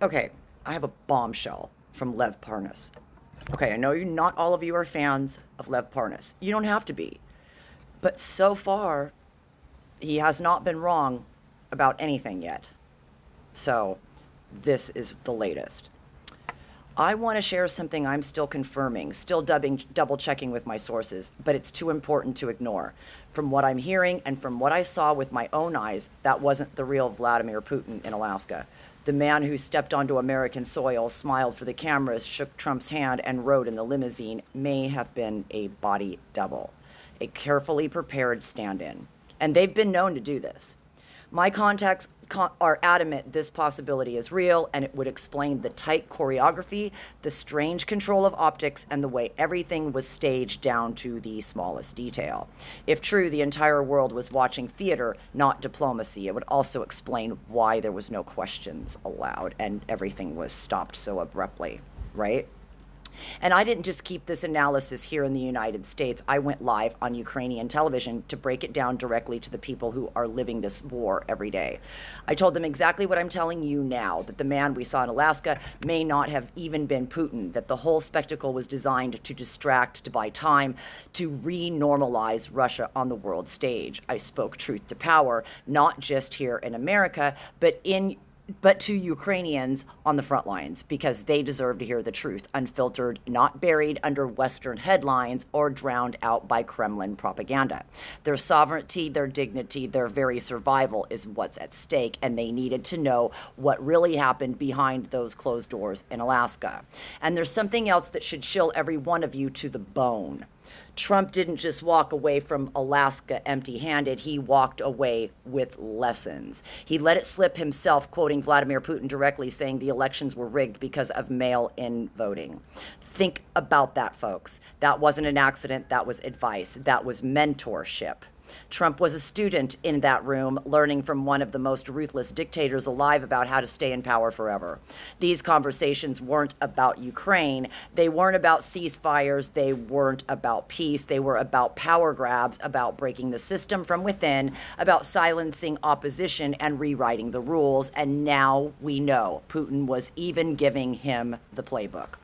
Okay, I have a bombshell from Lev Parnas. Okay, I know not all of you are fans of Lev Parnas. You don't have to be. But so far, he has not been wrong about anything yet. So, this is the latest. I want to share something I'm still confirming, still double checking with my sources, but it's too important to ignore. From what I'm hearing and from what I saw with my own eyes, that wasn't the real Vladimir Putin in Alaska. The man who stepped onto American soil, smiled for the cameras, shook Trump's hand, and rode in the limousine may have been a body double, a carefully prepared stand-in. And they've been known to do this. My contacts are adamant this possibility is real, and it would explain the tight choreography, the strange control of optics, and the way everything was staged down to the smallest detail. If true, the entire world was watching theater, not diplomacy. It would also explain why there was no questions allowed and everything was stopped so abruptly, right? And I didn't just keep this analysis here in the United States. I went live on Ukrainian television to break it down directly to the people who are living this war every day. I told them exactly what I'm telling you now, that the man we saw in Alaska may not have even been Putin, that the whole spectacle was designed to distract, to buy time, to re-normalize Russia on the world stage. I spoke truth to power, not just here in America, but to Ukrainians on the front lines, because they deserve to hear the truth, unfiltered, not buried under Western headlines or drowned out by Kremlin propaganda. Their sovereignty, their dignity, their very survival is what's at stake, and they needed to know what really happened behind those closed doors in Alaska. And there's something else that should chill every one of you to the bone. Trump didn't just walk away from Alaska empty-handed. He walked away with lessons. He let it slip himself, quoting Vladimir Putin directly, saying the elections were rigged because of mail-in voting. Think about that, folks. That wasn't an accident. That was advice. That was mentorship. Trump was a student in that room, learning from one of the most ruthless dictators alive about how to stay in power forever. These conversations weren't about Ukraine. They weren't about ceasefires. They weren't about peace. They were about power grabs, about breaking the system from within, about silencing opposition and rewriting the rules. And now we know Putin was even giving him the playbook.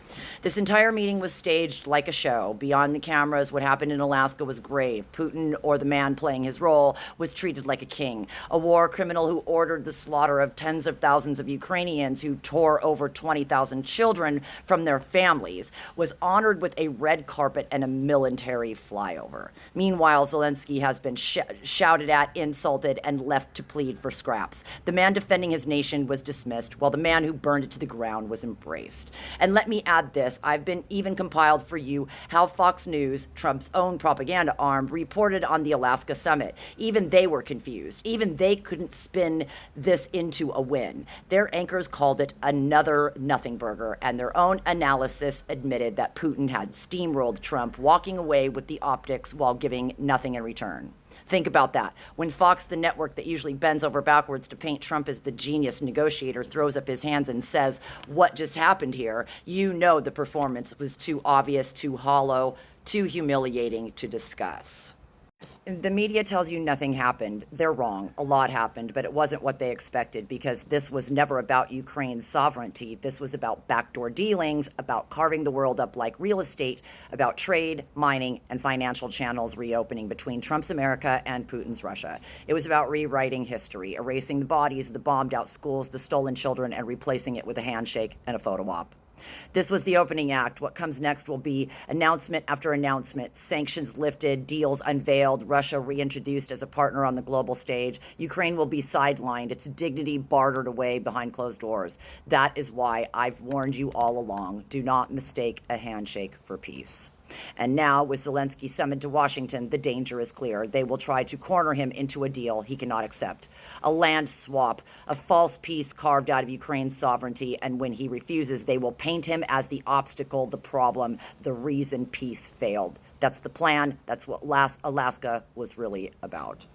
This entire meeting was staged like a show. Beyond the cameras, what happened in Alaska was grave. Putin, or the man playing his role, was treated like a king. A war criminal who ordered the slaughter of tens of thousands of Ukrainians, who tore over 20,000 children from their families, was honored with a red carpet and a military flyover. Meanwhile, Zelensky has been shouted at, insulted, and left to plead for scraps. The man defending his nation was dismissed, while the man who burned it to the ground was embraced. And let me add this. I've been even compiled for you how Fox News, Trump's own propaganda arm, reported on the Alaska summit. Even they were confused. Even they couldn't spin this into a win. Their anchors called it another nothing burger, and their own analysis admitted that Putin had steamrolled Trump, walking away with the optics while giving nothing in return. Think about that. When Fox, the network that usually bends over backwards to paint Trump as the genius negotiator, throws up his hands and says, "What just happened here?" you know the performance was too obvious, too hollow, too humiliating to discuss. The media tells you nothing happened. They're wrong. A lot happened, but it wasn't what they expected, because this was never about Ukraine's sovereignty. This was about backdoor dealings, about carving the world up like real estate, about trade, mining, and financial channels reopening between Trump's America and Putin's Russia. It was about rewriting history, erasing the bodies of the bombed out schools, the stolen children, and replacing it with a handshake and a photo op. This was the opening act. What comes next will be announcement after announcement, sanctions lifted, deals unveiled, Russia reintroduced as a partner on the global stage. Ukraine will be sidelined, its dignity bartered away behind closed doors. That is why I've warned you all along. Do not mistake a handshake for peace. And now, with Zelensky summoned to Washington, the danger is clear. They will try to corner him into a deal he cannot accept. A land swap, a false peace carved out of Ukraine's sovereignty, and when he refuses, they will paint him as the obstacle, the problem, the reason peace failed. That's the plan. That's what Alaska was really about.